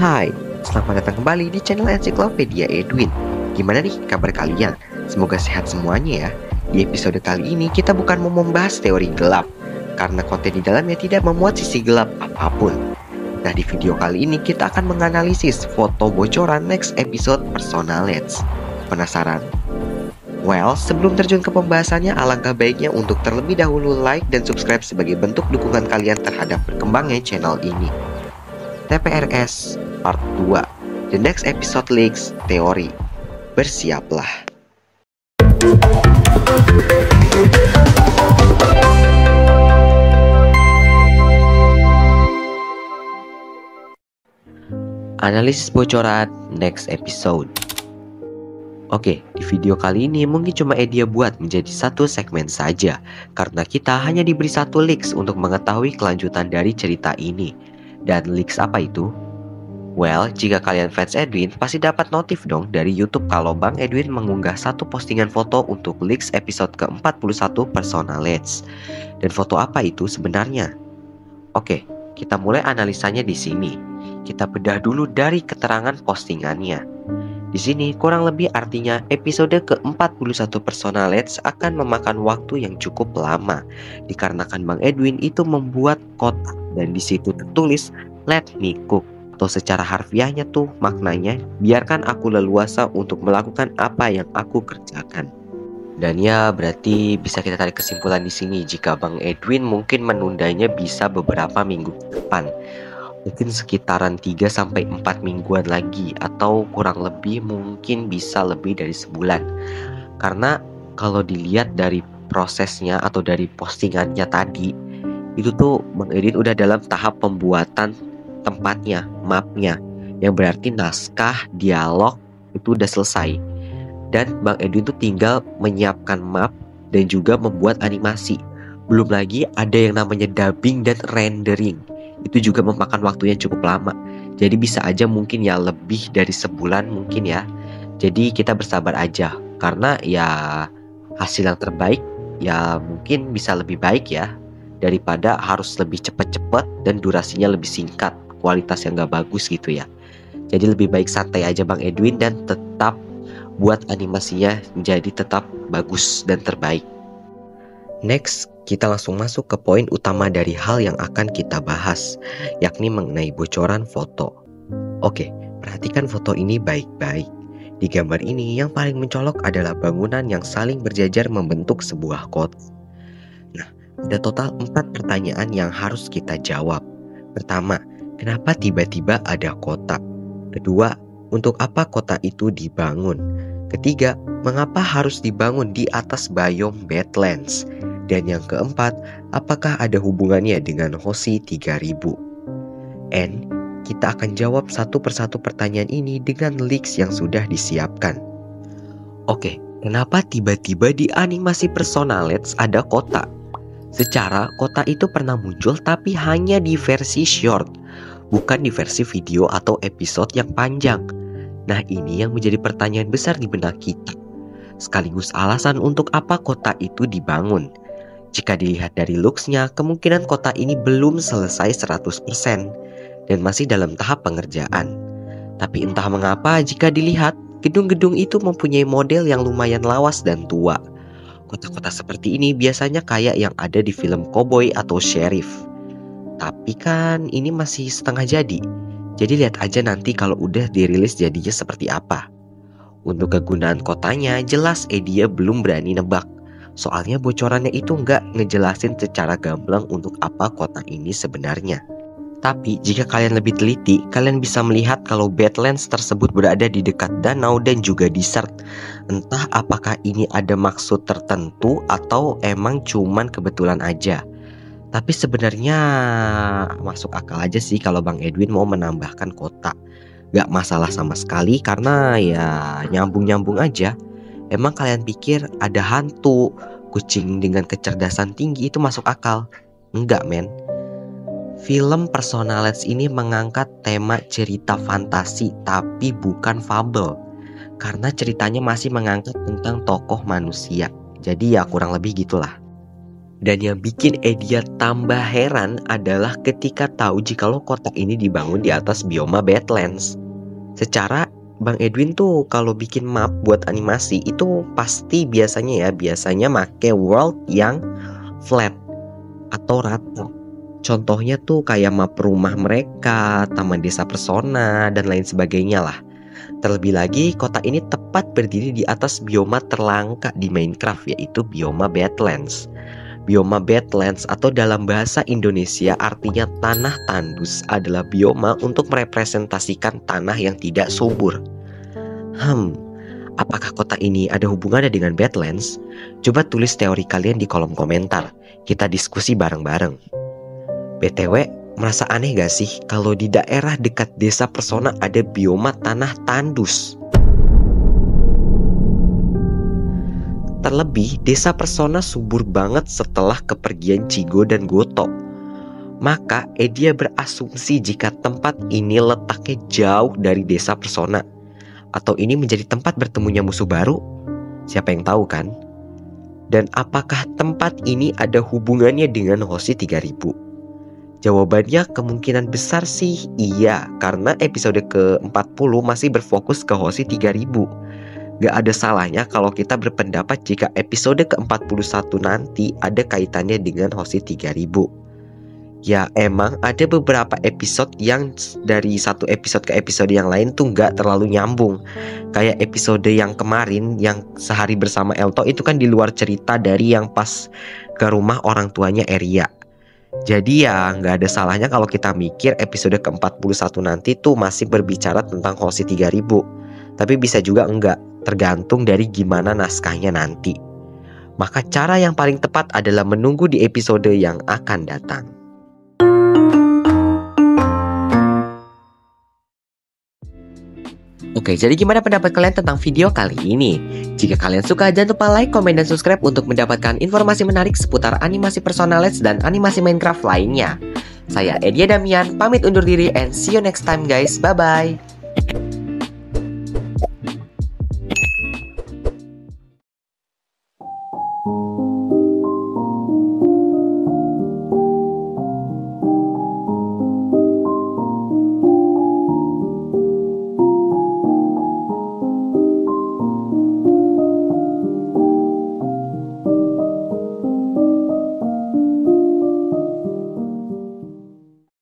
Hai, selamat datang kembali di channel Ensiklopedia Edwin. Gimana nih kabar kalian? Semoga sehat semuanya ya. Di episode kali ini kita bukan mau membahas teori gelap, karena konten di dalamnya tidak memuat sisi gelap apapun. Nah, di video kali ini kita akan menganalisis foto bocoran next episode Personalets. Penasaran? Well, sebelum terjun ke pembahasannya, alangkah baiknya untuk terlebih dahulu like dan subscribe sebagai bentuk dukungan kalian terhadap berkembangnya channel ini. TPRS Part 2, The Next Episode Leaks Teori. Bersiaplah. Analisis bocoran next episode. Oke, di video kali ini mungkin cuma Edia buat menjadi satu segmen saja, karena kita hanya diberi satu leaks untuk mengetahui kelanjutan dari cerita ini. Dan leaks apa itu? Well, jika kalian fans Edwin, pasti dapat notif dong dari YouTube kalau Bang Edwin mengunggah satu postingan foto untuk leaks episode ke-41 Personalets. Dan foto apa itu sebenarnya? Oke, kita mulai analisanya di sini. Kita bedah dulu dari keterangan postingannya. Di sini kurang lebih artinya episode ke-41 Personalets akan memakan waktu yang cukup lama, dikarenakan Bang Edwin itu membuat kotak dan di situ tertulis "Let me cook", atau secara harfiahnya tuh maknanya biarkan aku leluasa untuk melakukan apa yang aku kerjakan. Dan ya berarti bisa kita tarik kesimpulan di sini jika Bang Edwin mungkin menundanya bisa beberapa minggu ke depan. Mungkin sekitaran 3-4 mingguan lagi, atau kurang lebih mungkin bisa lebih dari sebulan. Karena kalau dilihat dari prosesnya atau dari postingannya tadi, itu tuh Bang Edwin udah dalam tahap pembuatan tempatnya, mapnya, yang berarti naskah, dialog itu udah selesai. Dan Bang Edwin tuh tinggal menyiapkan map dan juga membuat animasi. Belum lagi ada yang namanya dubbing dan rendering. Itu juga memakan waktunya cukup lama. Jadi bisa aja mungkin ya lebih dari sebulan mungkin ya. Jadi kita bersabar aja, karena ya hasil yang terbaik ya mungkin bisa lebih baik ya, daripada harus lebih cepat-cepat dan durasinya lebih singkat, kualitas yang gak bagus gitu ya. Jadi lebih baik santai aja Bang Edwin dan tetap buat animasinya menjadi tetap bagus dan terbaik. Next, kita langsung masuk ke poin utama dari hal yang akan kita bahas, yakni mengenai bocoran foto. Oke, perhatikan foto ini baik-baik. Di gambar ini yang paling mencolok adalah bangunan yang saling berjajar membentuk sebuah kota. Nah, ada total 4 pertanyaan yang harus kita jawab. Pertama, kenapa tiba-tiba ada kota? Kedua, untuk apa kota itu dibangun? Ketiga, mengapa harus dibangun di atas biome Badlands? Dan yang keempat, apakah ada hubungannya dengan Hoshi 3000? And kita akan jawab satu persatu pertanyaan ini dengan leaks yang sudah disiapkan. Oke, kenapa tiba-tiba di animasi Personalets ada kota? Secara kota itu pernah muncul tapi hanya di versi short, bukan di versi video atau episode yang panjang. Nah, ini yang menjadi pertanyaan besar di benak kita, sekaligus alasan untuk apa kota itu dibangun. Jika dilihat dari looks-nya, kemungkinan kota ini belum selesai 100% dan masih dalam tahap pengerjaan. Tapi entah mengapa jika dilihat, gedung-gedung itu mempunyai model yang lumayan lawas dan tua. Kota-kota seperti ini biasanya kayak yang ada di film cowboy atau sheriff. Tapi kan ini masih setengah jadi. Jadi lihat aja nanti kalau udah dirilis jadinya seperti apa. Untuk kegunaan kotanya jelas Edia belum berani nebak. Soalnya bocorannya itu nggak ngejelasin secara gamblang untuk apa kota ini sebenarnya. Tapi jika kalian lebih teliti, kalian bisa melihat kalau Badlands tersebut berada di dekat danau dan juga desert. Entah apakah ini ada maksud tertentu atau emang cuman kebetulan aja. Tapi sebenarnya masuk akal aja sih kalau Bang Edwin mau menambahkan kota. Gak masalah sama sekali karena ya nyambung-nyambung aja. Emang kalian pikir ada hantu, kucing dengan kecerdasan tinggi itu masuk akal? Enggak men. Film Personalets ini mengangkat tema cerita fantasi tapi bukan fabel. Karena ceritanya masih mengangkat tentang tokoh manusia. Jadi ya kurang lebih gitulah. Dan yang bikin Edia tambah heran adalah ketika tahu jikalau kota ini dibangun di atas bioma Badlands. Secara Bang Edwin tuh kalau bikin map buat animasi itu pasti biasanya make world yang flat atau rata. Contohnya tuh kayak map rumah mereka, taman desa persona, dan lain sebagainya lah. Terlebih lagi, kota ini tepat berdiri di atas bioma terlangka di Minecraft, yaitu bioma Badlands. Bioma Badlands atau dalam bahasa Indonesia artinya tanah tandus adalah bioma untuk merepresentasikan tanah yang tidak subur. Apakah kota ini ada hubungannya dengan Badlands? Coba tulis teori kalian di kolom komentar. Kita diskusi bareng-bareng. BTW, merasa aneh gak sih kalau di daerah dekat desa Persona ada bioma tanah tandus? Terlebih, desa Persona subur banget setelah kepergian Chigo dan Goto. Maka, Edia berasumsi jika tempat ini letaknya jauh dari desa Persona. Atau ini menjadi tempat bertemunya musuh baru? Siapa yang tahu kan? Dan apakah tempat ini ada hubungannya dengan Hoshi 3000? Jawabannya kemungkinan besar sih iya, karena episode ke-40 masih berfokus ke Hoshi 3000. Gak ada salahnya kalau kita berpendapat jika episode ke-41 nanti ada kaitannya dengan Hoshi 3000. Ya emang ada beberapa episode yang dari satu episode ke episode yang lain tuh gak terlalu nyambung. Kayak episode yang kemarin yang sehari bersama Elto itu kan di luar cerita dari yang pas ke rumah orang tuanya Eria. Jadi ya gak ada salahnya kalau kita mikir episode ke-41 nanti tuh masih berbicara tentang Hoshi 3000. Tapi bisa juga enggak, tergantung dari gimana naskahnya nanti. Maka cara yang paling tepat adalah menunggu di episode yang akan datang. Oke, jadi gimana pendapat kalian tentang video kali ini? Jika kalian suka, jangan lupa like, komen, dan subscribe untuk mendapatkan informasi menarik seputar animasi Persona Let's dan animasi Minecraft lainnya. Saya Edia Damian, pamit undur diri and see you next time guys, bye-bye.